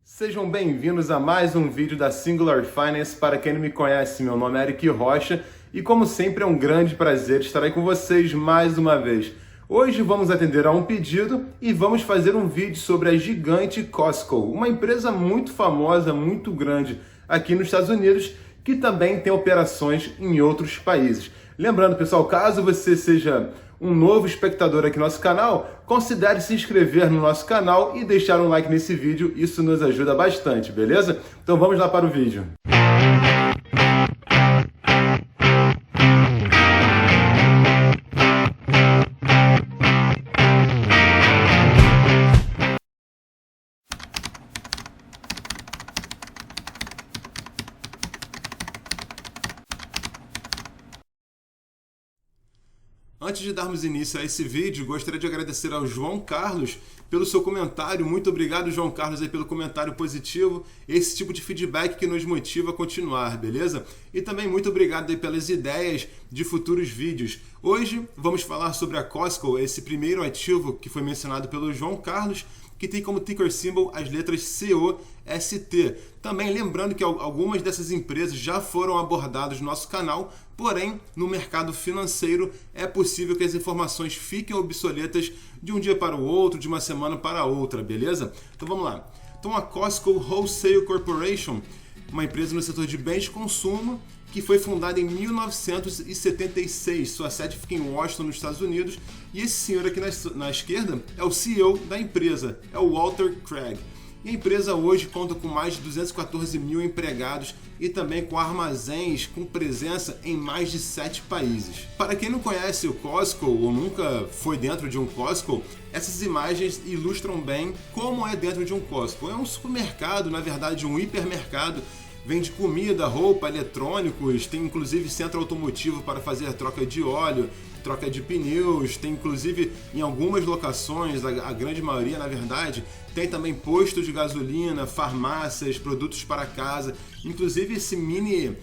Sejam bem-vindos a mais um vídeo da Singular Finance. Para quem não me conhece, meu nome é Eric Rocha e, como sempre, é um grande prazer estar aí com vocês mais uma vez. Hoje vamos atender a um pedido e vamos fazer um vídeo sobre a gigante Costco, uma empresa muito famosa, muito grande aqui nos Estados Unidos, que também tem operações em outros países. Lembrando, pessoal, caso você seja um novo espectador aqui no nosso canal, considere se inscrever no nosso canal e deixar um like nesse vídeo, isso nos ajuda bastante, beleza? Então vamos lá para o vídeo. Antes de darmos início a esse vídeo, gostaria de agradecer ao João Carlos pelo seu comentário. Muito obrigado, João Carlos, aí pelo comentário positivo. Esse tipo de feedback que nos motiva a continuar, beleza? E também muito obrigado aí pelas ideias de futuros vídeos. Hoje vamos falar sobre a Costco, esse primeiro ativo que foi mencionado pelo João Carlos, que tem como ticker symbol as letras COST. Também lembrando que algumas dessas empresas já foram abordadas no nosso canal, porém, no mercado financeiro é possível que as informações fiquem obsoletas de um dia para o outro, de uma semana para outra, beleza? Então vamos lá. Então a Costco Wholesale Corporation, uma empresa no setor de bens de consumo, que foi fundada em 1976. Sua sede fica em Washington, nos Estados Unidos. E esse senhor aqui na esquerda é o CEO da empresa, é o Walter Craig. E a empresa hoje conta com mais de 214 mil empregados e também com armazéns com presença em mais de 7 países. Para quem não conhece o Costco ou nunca foi dentro de um Costco, essas imagens ilustram bem como é dentro de um Costco. É um supermercado, na verdade um hipermercado. Vende comida, roupa, eletrônicos, tem inclusive centro automotivo para fazer troca de óleo, troca de pneus, tem inclusive em algumas locações, a grande maioria na verdade, tem também posto de gasolina, farmácias, produtos para casa, inclusive essa mini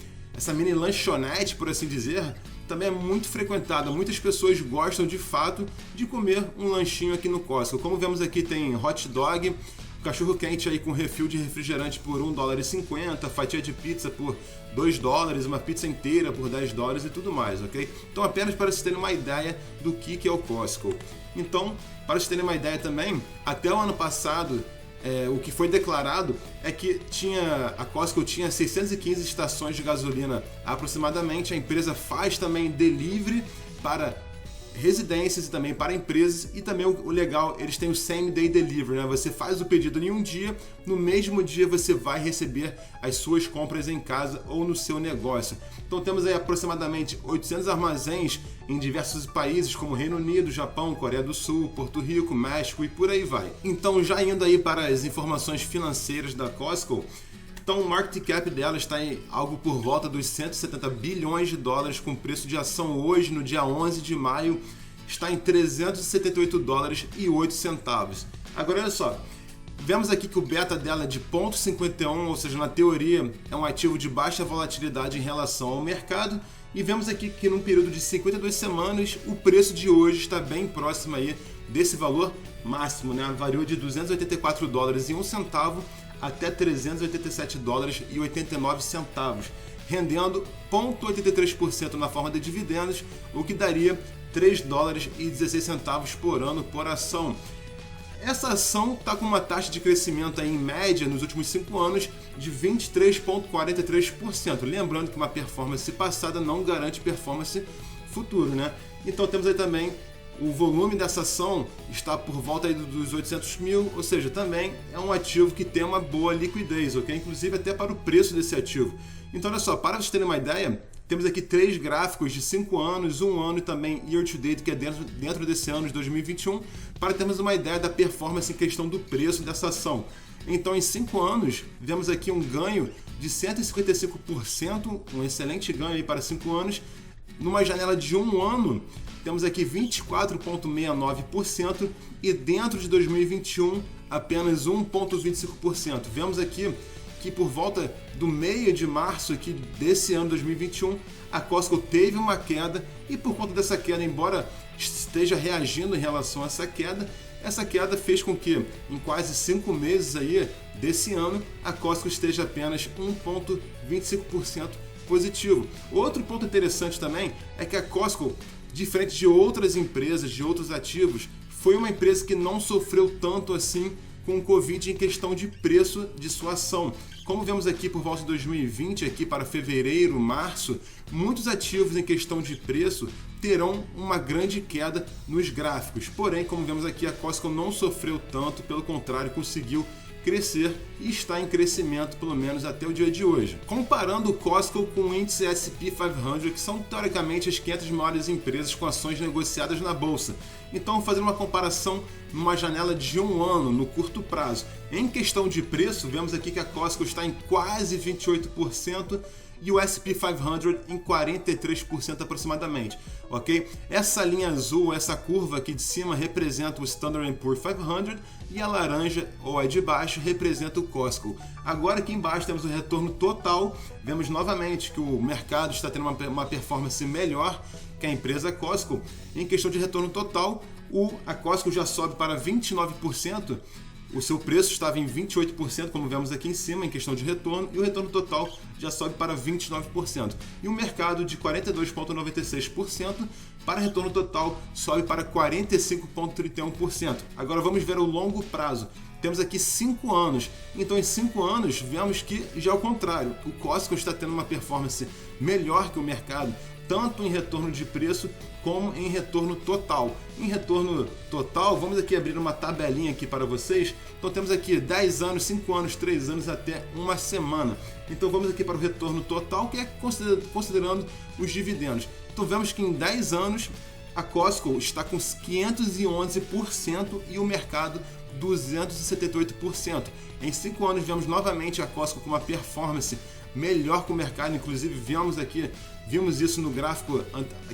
lanchonete, por assim dizer, também é muito frequentada. Muitas pessoas gostam de fato de comer um lanchinho aqui no Costco. Como vemos aqui, tem hot dog, cachorro quente aí com refil de refrigerante por $1,50, fatia de pizza por $2, uma pizza inteira por $10 e tudo mais, ok? Então, apenas para vocês terem uma ideia do que é o Costco. Então, para vocês terem uma ideia também, até o ano passado, o que foi declarado é que a Costco tinha 615 estações de gasolina aproximadamente. A empresa faz também delivery para residências e também para empresas, e também o legal, eles têm o same day delivery, né? Você faz o pedido em um dia, no mesmo dia você vai receber as suas compras em casa ou no seu negócio. Então temos aí aproximadamente 800 armazéns em diversos países como Reino Unido, Japão, Coreia do Sul, Porto Rico, México e por aí vai. Então, já indo aí para as informações financeiras da Costco, então o market cap dela está em algo por volta dos 170 bilhões de dólares, com preço de ação hoje, no dia 11 de maio, está em $378,08. Agora olha só, vemos aqui que o beta dela é de 0,51, ou seja, na teoria é um ativo de baixa volatilidade em relação ao mercado, e vemos aqui que num período de 52 semanas o preço de hoje está bem próximo aí desse valor máximo, né? Variou de $284,01 até $387,89, rendendo 0,83% na forma de dividendos, o que daria $3,16 por ano por ação. Essa ação está com uma taxa de crescimento aí, em média nos últimos 5 anos de 23,43%. Lembrando que uma performance passada não garante performance futura, né? Então temos aí também o volume dessa ação está por volta aí dos 800 mil, ou seja, também é um ativo que tem uma boa liquidez, ok? Inclusive até para o preço desse ativo. Então olha só, para vocês terem uma ideia, temos aqui 3 gráficos de 5 anos, 1 ano e também year to date, que é dentro desse ano de 2021, para termos uma ideia da performance em questão do preço dessa ação. Então em 5 anos, vemos aqui um ganho de 155%, um excelente ganho aí para 5 anos. Numa janela de 1 ano, temos aqui 24,69% e dentro de 2021 apenas 1,25%. Vemos aqui que por volta do meio de março aqui desse ano 2021, a Costco teve uma queda e por conta dessa queda, embora esteja reagindo em relação a essa queda, Essa queda fez com que, em quase 5 meses aí desse ano, a Costco esteja apenas 1,25% positivo. Outro ponto interessante também é que a Costco, diferente de outras empresas, de outros ativos, foi uma empresa que não sofreu tanto assim com o Covid em questão de preço de sua ação. Como vemos aqui por volta de 2020, aqui para fevereiro, março, muitos ativos em questão de preço terão uma grande queda nos gráficos. Porém, como vemos aqui, a Costco não sofreu tanto, pelo contrário, conseguiu crescer e está em crescimento pelo menos até o dia de hoje. Comparando o Costco com o índice S&P 500, que são teoricamente as 500 maiores empresas com ações negociadas na bolsa. Então, fazendo uma comparação numa janela de um ano, no curto prazo. Em questão de preço, vemos aqui que a Costco está em quase 28%, e o S&P 500 em 43% aproximadamente, ok? Essa linha azul, essa curva aqui de cima representa o Standard & Poor's 500 e a laranja, ou a de baixo, representa o Costco. Agora aqui embaixo temos o retorno total, vemos novamente que o mercado está tendo uma performance melhor que a empresa Costco. Em questão de retorno total, a Costco já sobe para 29%, o seu preço estava em 28%, como vemos aqui em cima, em questão de retorno, e o retorno total já sobe para 29%. E o mercado de 42,96% para retorno total sobe para 45,31%. Agora vamos ver o longo prazo. Temos aqui 5 anos. Então, em 5 anos, vemos que já é o contrário. O Costco está tendo uma performance melhor que o mercado, tanto em retorno de preço como em retorno total. Em retorno total, vamos aqui abrir uma tabelinha aqui para vocês. Então temos aqui 10 anos, 5 anos, 3 anos até uma semana. Então vamos aqui para o retorno total, que é considerando os dividendos. Então vemos que em 10 anos a Costco está com 511% e o mercado 278%. Em 5 anos vemos novamente a Costco com uma performance melhor que o mercado, inclusive vimos isso no gráfico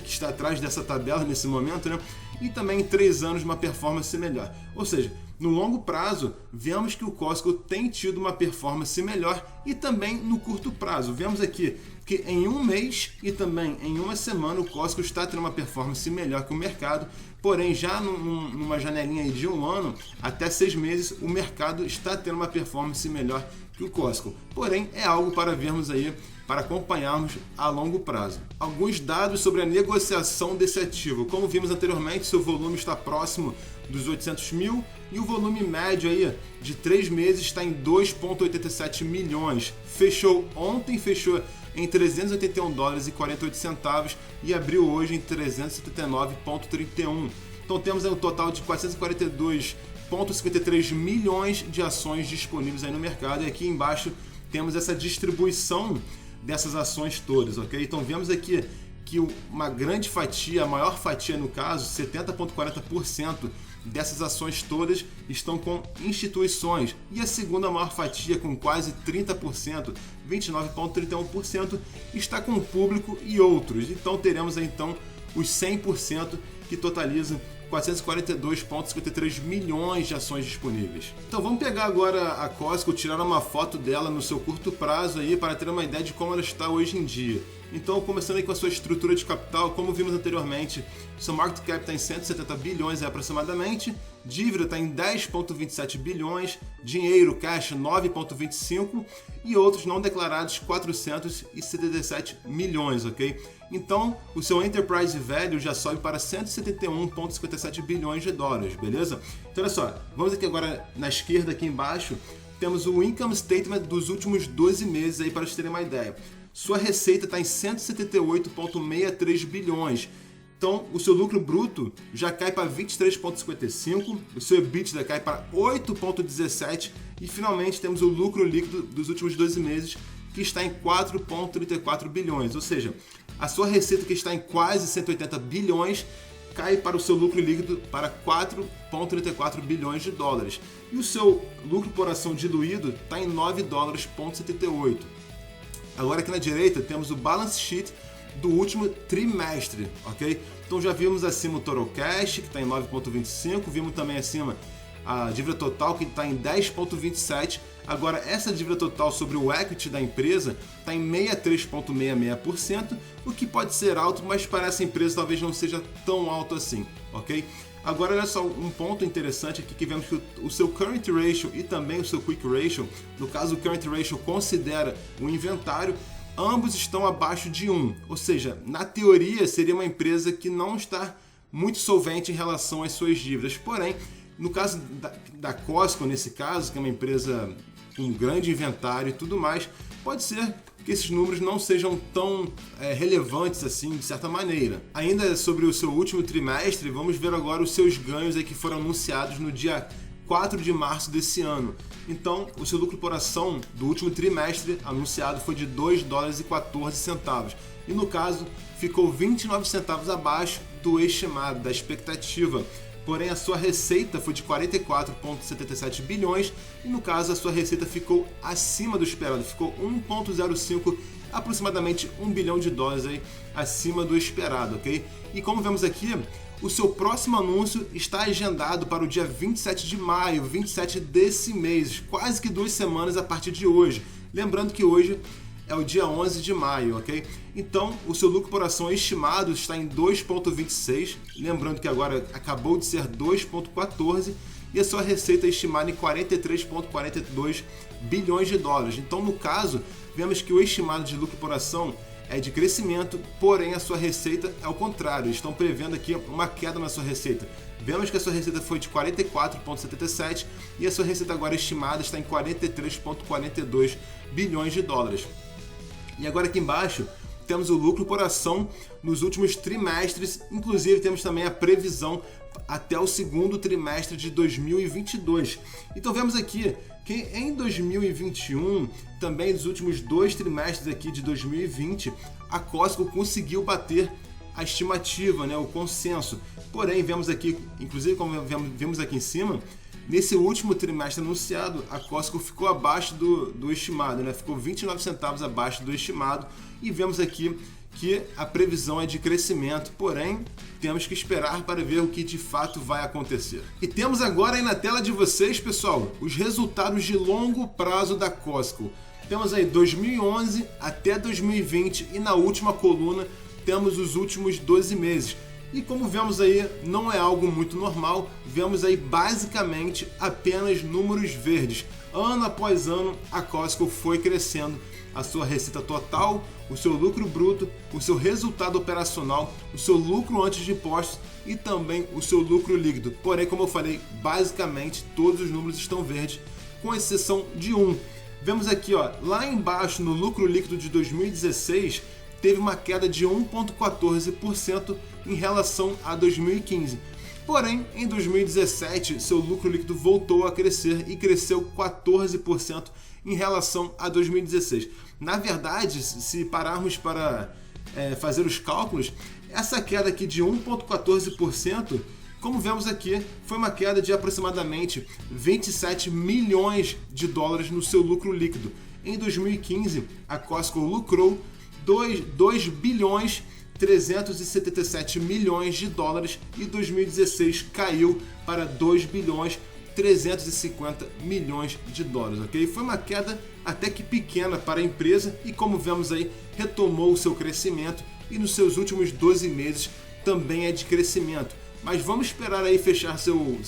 que está atrás dessa tabela nesse momento, né? E também em 3 anos uma performance melhor. Ou seja, no longo prazo, vemos que o Costco tem tido uma performance melhor e também no curto prazo. Vemos aqui que em um mês e também em uma semana o Costco está tendo uma performance melhor que o mercado, porém já numa janelinha de um ano até 6 meses o mercado está tendo uma performance melhor que o Costco. Porém, é algo para vermos aí, para acompanharmos a longo prazo. Alguns dados sobre a negociação desse ativo. Como vimos anteriormente, seu volume está próximo dos 800 mil e o volume médio aí de 3 meses está em 2,87 milhões. Ontem fechou em 381 dólares e 48 centavos e abriu hoje em 379,31. Então temos aí um total de 442,53 milhões de ações disponíveis aí no mercado, e aqui embaixo temos essa distribuição dessas ações todas, ok? Então vemos aqui que uma grande fatia, a maior fatia no caso, 70,40% dessas ações todas estão com instituições, e a segunda maior fatia, com quase 30%, 29,31%, está com o público e outros. Então teremos aí, os 100%, que totalizam 442,53 milhões de ações disponíveis. Então vamos pegar agora a Costco, tirar uma foto dela no seu curto prazo aí para ter uma ideia de como ela está hoje em dia. Então, começando aí com a sua estrutura de capital, como vimos anteriormente, seu market cap está em 170 bilhões aproximadamente, dívida está em 10,27 bilhões, dinheiro, caixa 9,25 e outros não declarados 477 milhões, ok? Então, o seu Enterprise Value já sobe para 171,57 bilhões de dólares, beleza? Então, olha só, vamos aqui agora na esquerda, aqui embaixo, temos o Income Statement dos últimos 12 meses aí para vocês terem uma ideia. Sua receita está em 178,63 bilhões. Então, o seu lucro bruto já cai para 23,55, o seu EBITDA cai para 8,17 e, finalmente, temos o lucro líquido dos últimos 12 meses, que está em 4,34 bilhões. Ou seja, a sua receita, que está em quase 180 bilhões, cai para o seu lucro líquido para 4,34 bilhões de dólares. E o seu lucro por ação diluído está em 9 dólares,78. Agora aqui na direita temos o balance sheet do último trimestre, ok? Então já vimos acima o total cash, que está em 9,25, vimos também acima a dívida total, que está em 10,27. Agora essa dívida total sobre o equity da empresa está em 63,66%, o que pode ser alto, mas para essa empresa talvez não seja tão alto assim, ok? Agora, olha só, um ponto interessante aqui que vemos que o seu Current Ratio e também o seu Quick Ratio, no caso o Current Ratio considera o inventário, ambos estão abaixo de 1. Ou seja, na teoria seria uma empresa que não está muito solvente em relação às suas dívidas. Porém, no caso da Costco, nesse caso, que é uma empresa com um grande inventário e tudo mais, pode ser que esses números não sejam tão relevantes assim, de certa maneira. Ainda sobre o seu último trimestre, vamos ver agora os seus ganhos aí que foram anunciados no dia 4 de março desse ano. Então, o seu lucro por ação do último trimestre anunciado foi de $2,14. E no caso, ficou 29 centavos abaixo do estimado, da expectativa. Porém, a sua receita foi de 44,77 bilhões e, no caso, a sua receita ficou acima do esperado, ficou 1,05, aproximadamente $1 bilhão aí, acima do esperado, ok? E como vemos aqui, o seu próximo anúncio está agendado para o dia 27 de maio, 27 desse mês, quase que 2 semanas a partir de hoje. Lembrando que hoje é o dia 11 de maio, ok? Então, o seu lucro por ação estimado está em 2,26, lembrando que agora acabou de ser 2,14, e a sua receita é estimada em 43,42 bilhões de dólares. Então, no caso, vemos que o estimado de lucro por ação é de crescimento, porém a sua receita é o contrário, estão prevendo aqui uma queda na sua receita. Vemos que a sua receita foi de 44,77 e a sua receita agora estimada está em 43,42 bilhões de dólares. E agora aqui embaixo temos o lucro por ação nos últimos trimestres, inclusive temos também a previsão até o segundo trimestre de 2022. Então vemos aqui que em 2021, também nos últimos 2 trimestres aqui de 2020, a Costco conseguiu bater a estimativa, né, o consenso. Porém, vemos aqui, inclusive como vemos aqui em cima, nesse último trimestre anunciado, a Costco ficou abaixo do estimado, né? Ficou 29 centavos abaixo do estimado, e vemos aqui que a previsão é de crescimento, porém temos que esperar para ver o que de fato vai acontecer. E temos agora aí na tela de vocês, pessoal, os resultados de longo prazo da Costco. Temos aí 2011 até 2020 e na última coluna temos os últimos 12 meses. E como vemos aí, não é algo muito normal, vemos aí basicamente apenas números verdes. Ano após ano, a Costco foi crescendo a sua receita total, o seu lucro bruto, o seu resultado operacional, o seu lucro antes de impostos e também o seu lucro líquido. Porém, como eu falei, basicamente todos os números estão verdes, com exceção de um. Vemos aqui, ó, lá embaixo no lucro líquido de 2016, teve uma queda de 1,14% em relação a 2015. Porém, em 2017, seu lucro líquido voltou a crescer e cresceu 14% em relação a 2016. Na verdade, se pararmos para fazer os cálculos, essa queda aqui de 1,14%, como vemos aqui, foi uma queda de aproximadamente 27 milhões de dólares no seu lucro líquido. Em 2015, a Costco lucrou 2 bilhões 377 milhões de dólares e 2016 caiu para 2 bilhões 350 milhões de dólares, ok? Foi uma queda até que pequena para a empresa e, como vemos aí, retomou o seu crescimento e nos seus últimos 12 meses também é de crescimento. Mas vamos esperar aí fechar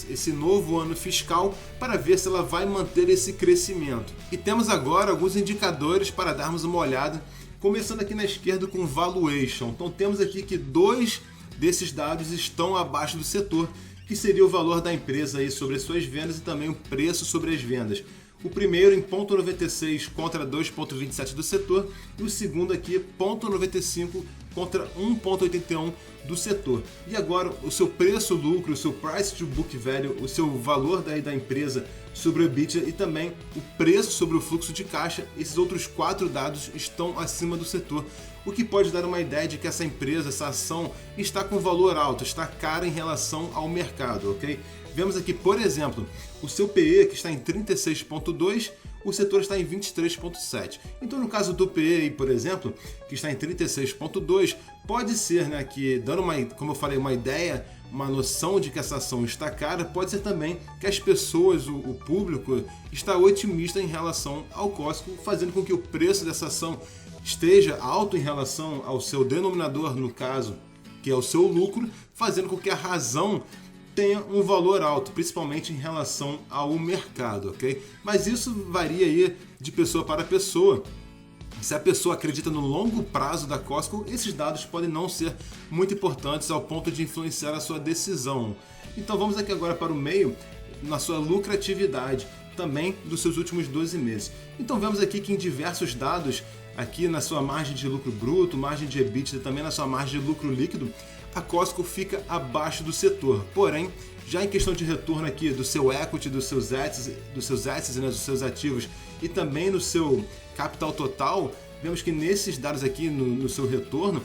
esse novo ano fiscal para ver se ela vai manter esse crescimento. E temos agora alguns indicadores para darmos uma olhada, começando aqui na esquerda com valuation. Então temos aqui que 2 desses dados estão abaixo do setor, que seria o valor da empresa aí sobre as suas vendas e também o preço sobre as vendas. O primeiro em 0,96 contra 2,27 do setor e o segundo aqui 0,95 contra 1,81 do setor. E agora o seu preço-lucro, o seu price to book value, o seu valor da empresa sobre o EBITDA e também o preço sobre o fluxo de caixa, esses outros 4 dados estão acima do setor, o que pode dar uma ideia de que essa empresa, essa ação, está com valor alto, está cara em relação ao mercado, ok? Vemos aqui, por exemplo, o seu PE, que está em 36,2, o setor está em 23,7. Então, no caso do PE, por exemplo, que está em 36,2, pode ser, né, que dando como eu falei, uma ideia, uma noção de que essa ação está cara, pode ser também que as pessoas, o público, está otimista em relação ao Costco, fazendo com que o preço dessa ação esteja alto em relação ao seu denominador, no caso, que é o seu lucro, fazendo com que a razão tenha um valor alto, principalmente em relação ao mercado, ok? Mas isso varia aí de pessoa para pessoa. Se a pessoa acredita no longo prazo da Costco, esses dados podem não ser muito importantes ao ponto de influenciar a sua decisão. Então vamos aqui agora para o meio, na sua lucratividade, também dos seus últimos 12 meses. Então vemos aqui que em diversos dados, aqui na sua margem de lucro bruto, margem de EBITDA, também na sua margem de lucro líquido, a Costco fica abaixo do setor. Porém, já em questão de retorno aqui do seu equity, dos seus assets, né, dos seus ativos e também no seu capital total, vemos que nesses dados aqui no seu retorno,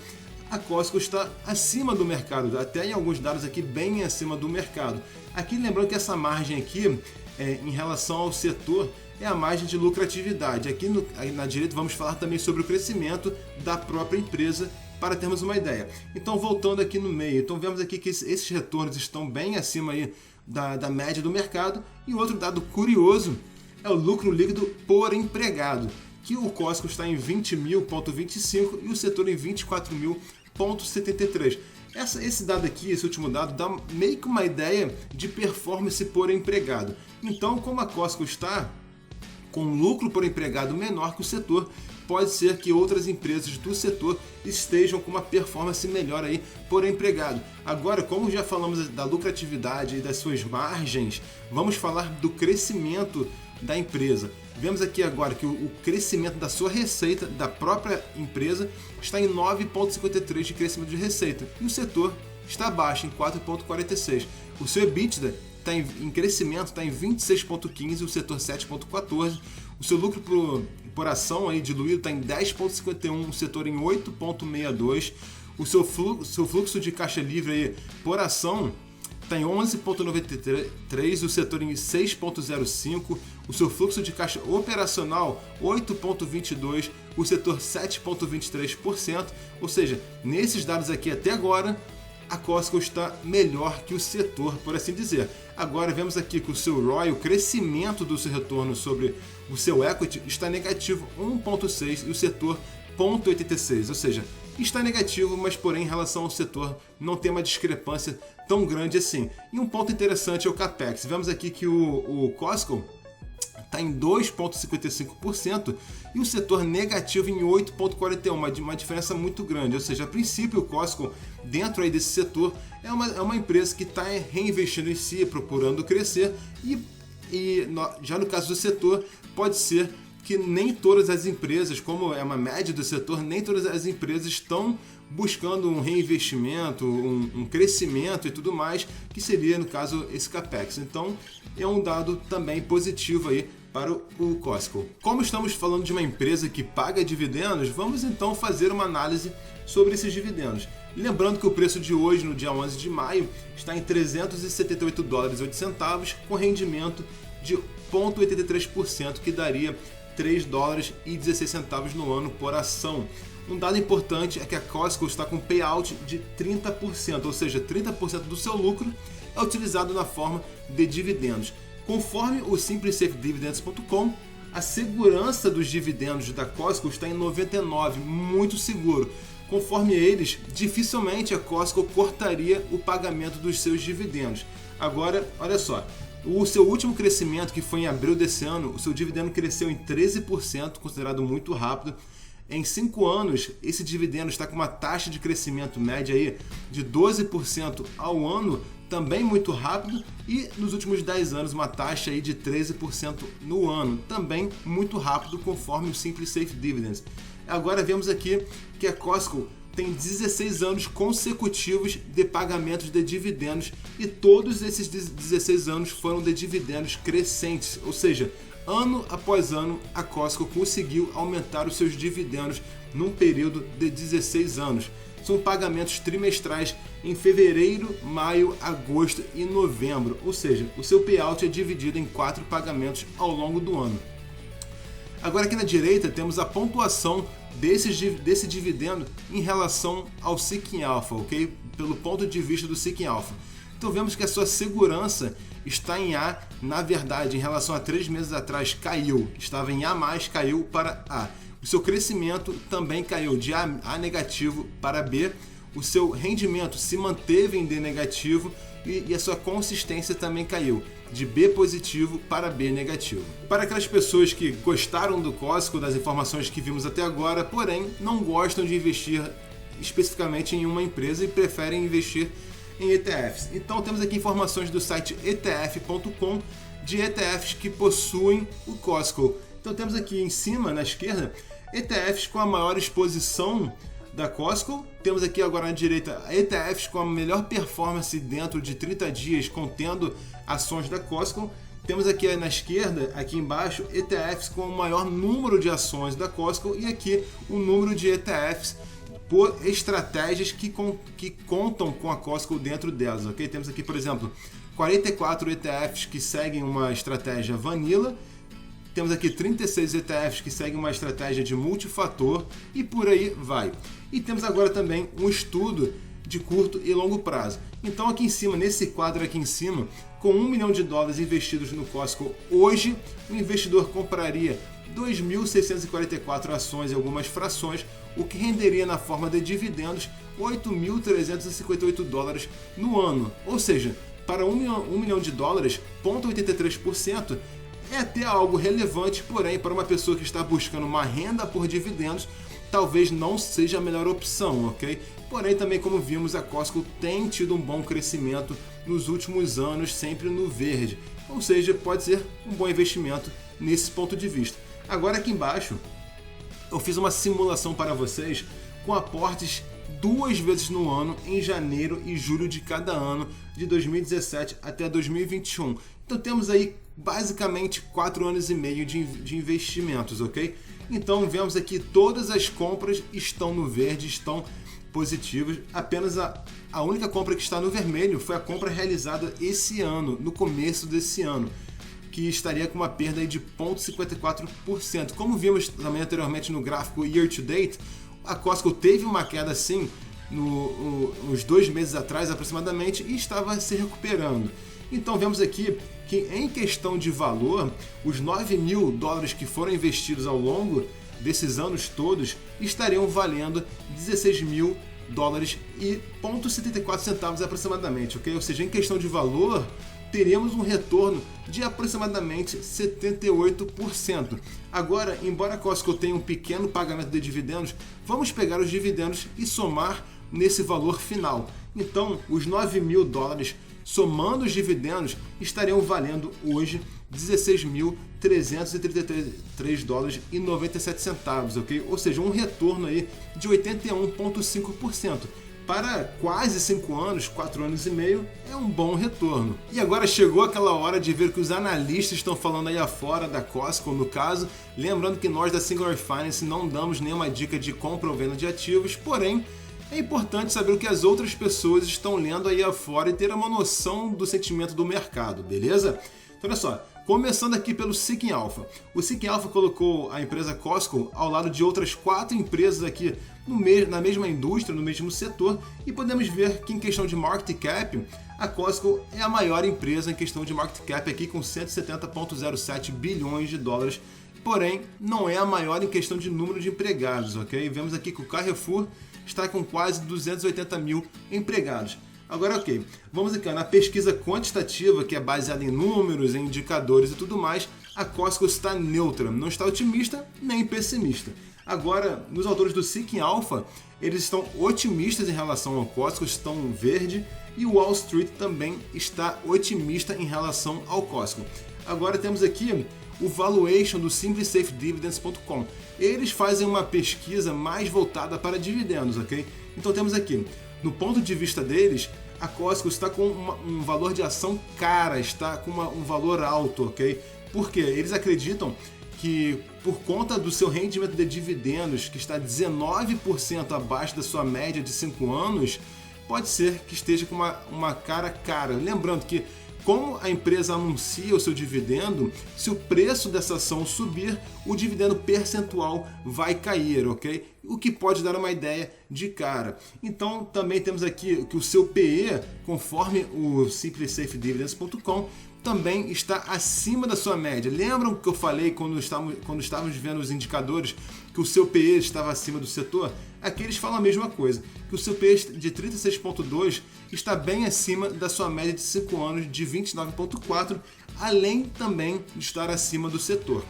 a Costco está acima do mercado, até em alguns dados aqui bem acima do mercado. Aqui lembrando que essa margem aqui, em relação ao setor, é a margem de lucratividade. Aqui na direita vamos falar também sobre o crescimento da própria empresa, para termos uma ideia. Então voltando aqui no meio, então vemos aqui que esses retornos estão bem acima aí da média do mercado. E outro dado curioso é o lucro líquido por empregado, que o Costco está em 20.000,25 e o setor em 24.000,73. Esse dado aqui, esse último dado, dá meio que uma ideia de performance por empregado. Então, como a Costco está com lucro por empregado menor que o setor, pode ser que outras empresas do setor estejam com uma performance melhor aí por empregado. Agora, como já falamos da lucratividade e das suas margens, vamos falar do crescimento da empresa. Vemos aqui agora que o crescimento da sua receita da própria empresa está em 9,53 de crescimento de receita e o setor está abaixo, em 4,46. O seu EBITDA está em crescimento, está em 26,15, o setor 7,14. O seu lucro por ação aí diluído está em 10,51, o setor em 8,62. O seu fluxo de caixa livre aí por ação está em 11,93, o setor em 6,05, o seu fluxo de caixa operacional 8,22, o setor 7,23%, ou seja, nesses dados aqui até agora, a Costco está melhor que o setor, por assim dizer. Agora vemos aqui que o seu ROI, o crescimento do seu retorno sobre o seu equity, está negativo 1,6 e o setor 0,86, ou seja, está negativo, mas porém em relação ao setor não tem uma discrepância tão grande assim. E um ponto interessante é o CAPEX. Vemos aqui que o Costco está em 2,55% e o setor negativo em 8,41%, uma diferença muito grande. Ou seja, a princípio o Costco, dentro aí desse setor, é uma empresa que está reinvestindo em si, procurando crescer já no caso do setor, pode ser que nem todas as empresas, como é uma média do setor, nem todas as empresas estão buscando um reinvestimento, um crescimento e tudo mais, que seria, no caso, esse CAPEX. Então, é um dado também positivo aí para o Costco. Como estamos falando de uma empresa que paga dividendos, vamos então fazer uma análise sobre esses dividendos. Lembrando que o preço de hoje, no dia 11 de maio, está em $378,08, com rendimento de 0,83%, que daria $3,16 no ano por ação. Um dado importante é que a Costco está com payout de 30%, ou seja, 30% do seu lucro é utilizado na forma de dividendos. Conforme o simplysafedividends.com, a segurança dos dividendos da Costco está em 99%, muito seguro. Conforme eles, dificilmente a Costco cortaria o pagamento dos seus dividendos. Agora, olha só, o seu último crescimento, que foi em abril desse ano, o seu dividendo cresceu em 13%, considerado muito rápido. Em 5 anos, esse dividendo está com uma taxa de crescimento média aí de 12% ao ano, também muito rápido, e nos últimos 10 anos uma taxa aí de 13% no ano, também muito rápido, conforme o SimpliSafe Dividends. Agora vemos aqui que a Costco tem 16 anos consecutivos de pagamentos de dividendos e todos esses 16 anos foram de dividendos crescentes, ou seja, ano após ano a Costco conseguiu aumentar os seus dividendos num período de 16 anos. São pagamentos trimestrais em fevereiro, maio, agosto e novembro, ou seja, o seu payout é dividido em 4 pagamentos ao longo do ano. Agora aqui na direita temos a pontuação desse dividendo em relação ao Seeking Alpha, ok? Pelo ponto de vista do Seeking Alpha. Então vemos que a sua segurança está em A, na verdade, em relação a 3 meses atrás caiu, estava em A+, caiu para A. O seu crescimento também caiu de A negativo para B. O seu rendimento se manteve em D negativo e a sua consistência também caiu, de B positivo para B negativo. Para aquelas pessoas que gostaram do Costco, das informações que vimos até agora, porém não gostam de investir especificamente em uma empresa e preferem investir em ETFs. Então temos aqui informações do site etf.com de ETFs que possuem o Costco. Então temos aqui em cima, na esquerda, ETFs com a maior exposição da Costco. Temos aqui agora na direita ETFs com a melhor performance dentro de 30 dias contendo ações da Costco. Temos aqui na esquerda, aqui embaixo, ETFs com o maior número de ações da Costco e aqui o número de ETFs por estratégias que contam com a Costco dentro delas, ok? Temos aqui, por exemplo, 44 ETFs que seguem uma estratégia vanilla, temos aqui 36 ETFs que seguem uma estratégia de multifator e por aí vai. E temos agora também um estudo de curto e longo prazo. Então aqui em cima, nesse quadro aqui em cima, com $1 milhão investidos no Costco hoje, o investidor compraria 2.644 ações e algumas frações, o que renderia na forma de dividendos $8.358 no ano. Ou seja, para $1 milhão, 0,83% é até algo relevante, porém para uma pessoa que está buscando uma renda por dividendos, talvez não seja a melhor opção, ok? Porém, também como vimos, a Costco tem tido um bom crescimento nos últimos anos, sempre no verde. Ou seja, pode ser um bom investimento nesse ponto de vista. Agora aqui embaixo, eu fiz uma simulação para vocês com aportes 2 vezes no ano, em janeiro e julho de cada ano, de 2017 até 2021. Então temos aí basicamente 4 anos e meio de investimentos, ok? Então vemos aqui todas as compras estão no verde, estão positivas. Apenas a única compra que está no vermelho foi a compra realizada esse ano, no começo desse ano, que estaria com uma perda aí de 0,54%. Como vimos também anteriormente no gráfico Year to Date, a Costco teve uma queda sim uns 2 meses atrás aproximadamente e estava se recuperando. Então vemos aqui que em questão de valor, os $9 mil que foram investidos ao longo desses anos todos estariam valendo $16 mil e 0,74 centavos aproximadamente, ok? Ou seja, em questão de valor, teríamos um retorno de aproximadamente 78%. Agora, embora a Costco tenha um pequeno pagamento de dividendos, vamos pegar os dividendos e somar nesse valor final. Então, os $9 mil somando os dividendos estariam valendo hoje $16.333,97, ok? Ou seja, um retorno aí de 81,5%. Para quase 5 anos, 4 anos e meio, é um bom retorno. E agora chegou aquela hora de ver o que os analistas estão falando aí afora da Costco, no caso. Lembrando que nós da Singular Finance não damos nenhuma dica de compra ou venda de ativos, porém, é importante saber o que as outras pessoas estão lendo aí afora e ter uma noção do sentimento do mercado, beleza? Então olha só, começando aqui pelo Seeking Alpha. O Seeking Alpha colocou a empresa Costco ao lado de outras 4 empresas aqui na mesma indústria, no mesmo setor, e podemos ver que em questão de market cap, a Costco é a maior empresa em questão de market cap aqui com $170,07 bilhões, porém não é a maior em questão de número de empregados, ok? Vemos aqui que o Carrefour está com quase 280 mil empregados. Agora, ok, vamos aqui na pesquisa quantitativa, que é baseada em números, em indicadores e tudo mais, a Costco está neutra, não está otimista nem pessimista. Agora, nos autores do Seeking Alpha, eles estão otimistas em relação ao Costco, estão verde, e o Wall Street também está otimista em relação ao Costco. Agora temos aqui o valuation do simplysafedividends.com. Eles fazem uma pesquisa mais voltada para dividendos, ok? Então temos aqui, no ponto de vista deles, a Costco está com um valor de ação cara, está com um valor alto, ok? Porque eles acreditam que por conta do seu rendimento de dividendos, que está 19% abaixo da sua média de 5 anos, pode ser que esteja com uma cara. Lembrando que, como a empresa anuncia o seu dividendo, se o preço dessa ação subir, o dividendo percentual vai cair, ok? O que pode dar uma ideia de cara. Então, também temos aqui que o seu PE, conforme o simplysafedividends.com, também está acima da sua média. Lembram que eu falei quando estávamos vendo os indicadores que o seu PE estava acima do setor? Aqui eles falam a mesma coisa, que o seu PE de 36,2 está bem acima da sua média de 5 anos de 29,4, além também de estar acima do setor.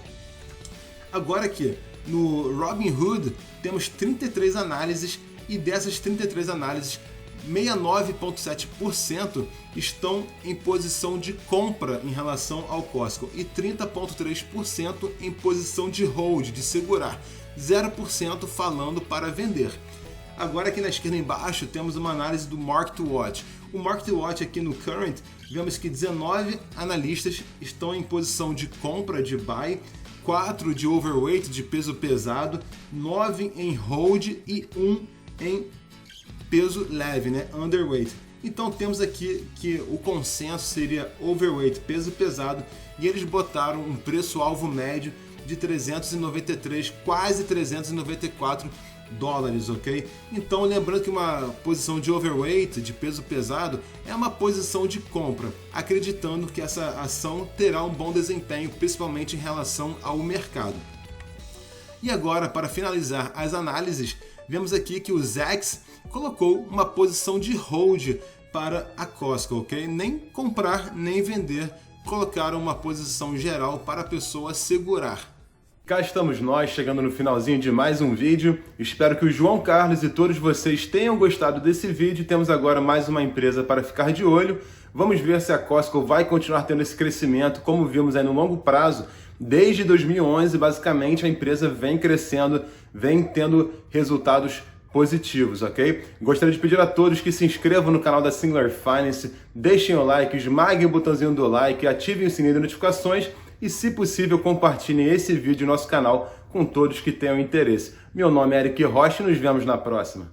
Agora aqui, no Robinhood, temos 33 análises e dessas 33 análises, 69,7% estão em posição de compra em relação ao Costco e 30,3% em posição de hold, de segurar, 0% falando para vender. Agora aqui na esquerda embaixo temos uma análise do Market Watch. O Market Watch aqui no Current, vemos que 19 analistas estão em posição de compra, de buy, 4 de overweight, de peso pesado, 9 em hold e 1 em peso leve, né? Underweight. Então temos aqui que o consenso seria overweight, peso pesado, e eles botaram um preço-alvo médio de 393, quase 394 dólares, ok? Então lembrando que uma posição de overweight, de peso pesado, é uma posição de compra, acreditando que essa ação terá um bom desempenho, principalmente em relação ao mercado. E agora, para finalizar as análises, vemos aqui que o Zacks colocou uma posição de hold para a Costco, ok? Nem comprar, nem vender, colocaram uma posição geral para a pessoa segurar. Cá estamos nós, chegando no finalzinho de mais um vídeo. Espero que o João Carlos e todos vocês tenham gostado desse vídeo. Temos agora mais uma empresa para ficar de olho. Vamos ver se a Costco vai continuar tendo esse crescimento, como vimos aí no longo prazo. Desde 2011, basicamente, a empresa vem crescendo, vem tendo resultados positivos, ok? Gostaria de pedir a todos que se inscrevam no canal da Singular Finance, deixem o like, esmaguem o botãozinho do like, ativem o sininho de notificações e, se possível, compartilhem esse vídeo no nosso canal com todos que tenham interesse. Meu nome é Eric Rocha e nos vemos na próxima.